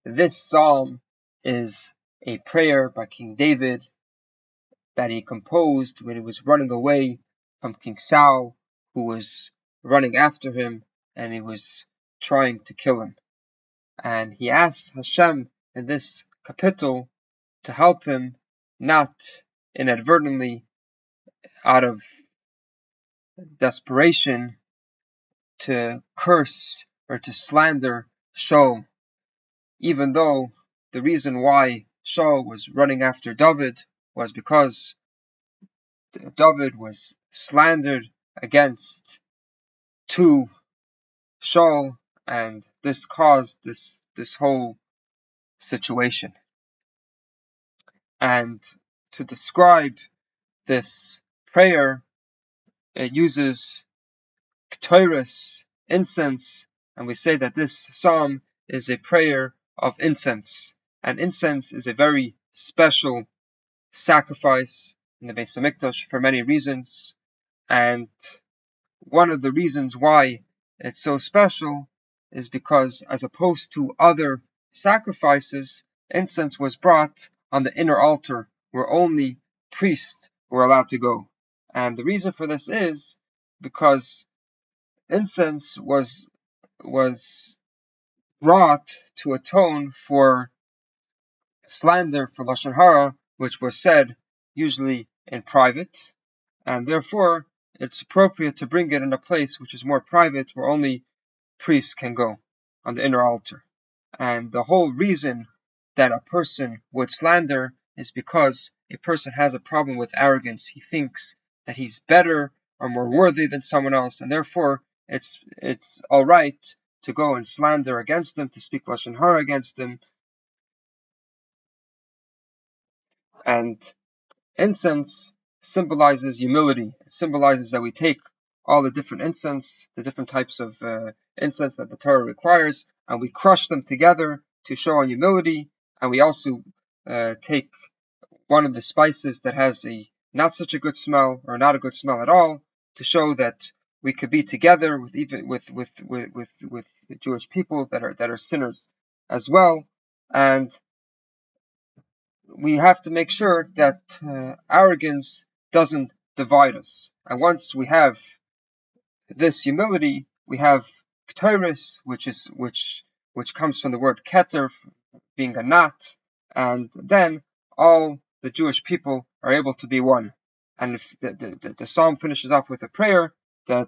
This psalm is a prayer by King David that he composed when he was running away from King Saul, who was running after him and he was trying to kill him. And he asks Hashem in this kapitel to help him not inadvertently, out of desperation, to curse or to slander Shaul, even though the reason why Shaul was running after David was because David was slandered against to Shaul, and this caused this whole situation. And to describe this prayer, it uses Ketores, incense, and we say that this psalm is a prayer of incense. And incense is a very special sacrifice in the Beis Hamikdash for many reasons. And one of the reasons why it's so special is because, as opposed to other sacrifices, incense was brought on the inner altar where only priests were allowed to go. And the reason for this is because incense was brought to atone for slander, for lashon hara, which was said usually in private, and therefore it's appropriate to bring it in a place which is more private, where only priests can go on the inner altar. And the whole reason that a person would slander is because a person has a problem with arrogance. He thinks that he's better or more worthy than someone else, and therefore it's all right to go and slander against them, to speak lashon hara against them. And incense symbolizes humility. It symbolizes that we take all the different incense, the different types of incense that the Torah requires, and we crush them together to show our humility. And we also take one of the spices that has a not such a good smell or not a good smell at all, to show that we could be together with the Jewish people that are sinners as well. And we have to make sure that arrogance doesn't divide us. And once we have this humility, we have ketores, which comes from the word keter, being a knot, and then all the Jewish people are able to be one. And if the psalm finishes off with a prayer that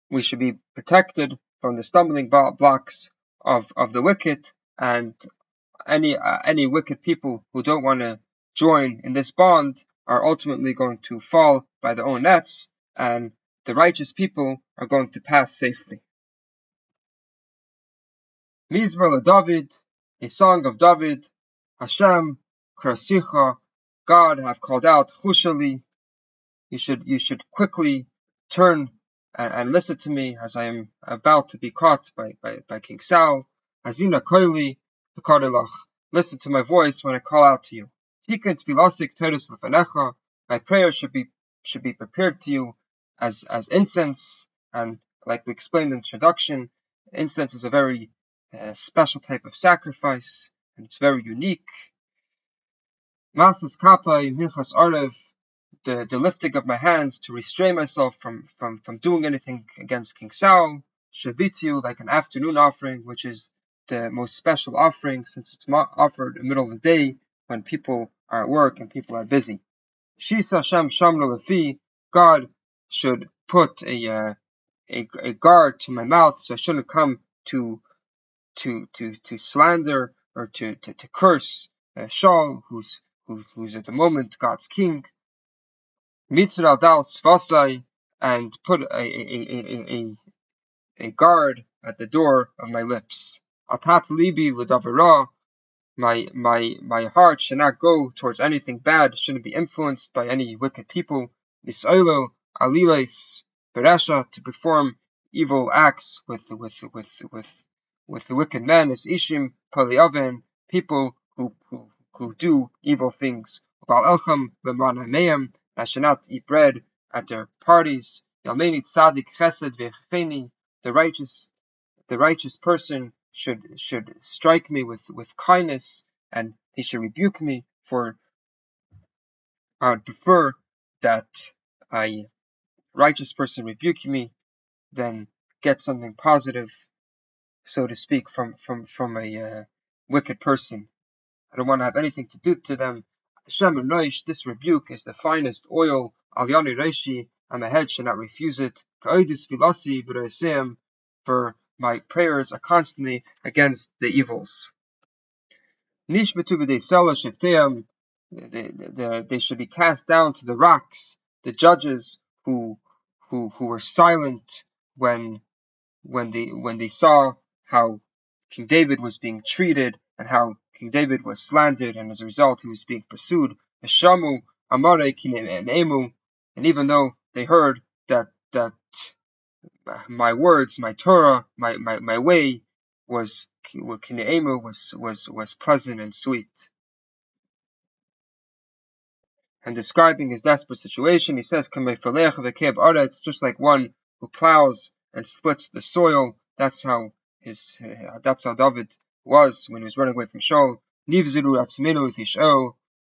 we should be protected from the stumbling blocks of the wicked, and any wicked people who don't want to join in this bond are ultimately going to fall by their own nets, and the righteous people are going to pass safely. Mizmor David, a song of David. Hashem, Krasicha, God have called out. Chushali, you should quickly turn and listen to me, as I am about to be caught by King Saul. Hazina koili v'karelach, listen to my voice when I call out to you. Tikkun tfilasik teres lefanecha, my prayer should be prepared to you as incense. And like we explained in the introduction, incense is a very special type of sacrifice, and it's very unique. Masas kappa minchas arev, the lifting of my hands to restrain myself from doing anything against King Saul, should be to you like an afternoon offering, which is the most special offering, since it's offered in the middle of the day when people are at work and people are busy. Shisa Shem Shamro Lefi, God should put a guard to my mouth, so I shouldn't come to slander or to curse Shaul, who's at the moment God's king. Mitzra dal svasai, and put a guard at the door of my lips. Atat libi l'davara, my heart should not go towards anything bad, shouldn't be influenced by any wicked people. Nis'oilo aliles beresha, to perform evil acts with the wicked men. Is ishim paliaven, people who do evil things. Bal elcham b'manameim, I should not eat bread at their parties. Yalmeni tzadik chesed v'cheni, the righteous person should strike me with kindness, and he should rebuke me, for I would prefer that a righteous person rebuke me than get something positive, so to speak, from a wicked person. I don't want to have anything to do to them. Hashem Noish, this rebuke is the finest oil. Al Yani Reishi, and my head should not refuse it. Ka'odis Vilasi B'Roseim, for my prayers are constantly against the evils. Nishmetu B'Dei Sela Shefteim, they should be cast down to the rocks. The judges who were silent when they saw how King David was being treated and how King David was slandered, and as a result he was being pursued. Shamu Amare Kinemu, and even though they heard that my words, my Torah, my way was Kinemu was pleasant and sweet. And describing his desperate situation, he says, it's just like one who plows and splits the soil. That's how David was when he was running away from Shaul.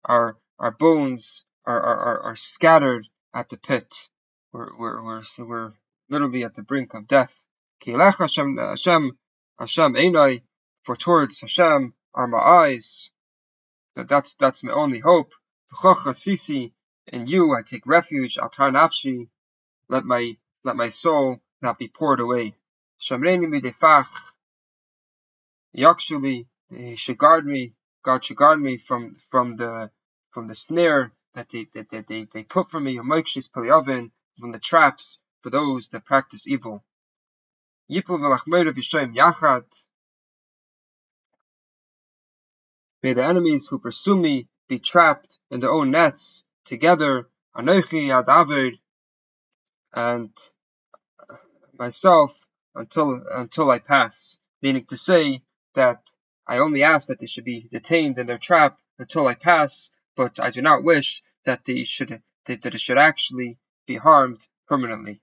Our bones are scattered at the pit. We're literally at the brink of death. Hashem Einai, for towards Hashem are my eyes. That's my only hope. In you I take refuge. Altar nafshi, let my soul not be poured away. Shamreini midefach, yakshuli, he should guard me. God should guard me from the snare that they put for me. Yomikshis peliavin, from the traps for those that practice evil. Yipul v'lachmeir v'yishoim yachad. May the enemies who pursue me be trapped in their own nets together. Anochi adavid, and myself until I pass. Meaning to say that I only ask that they should be detained in their trap until I pass, but I do not wish that it should actually be harmed permanently.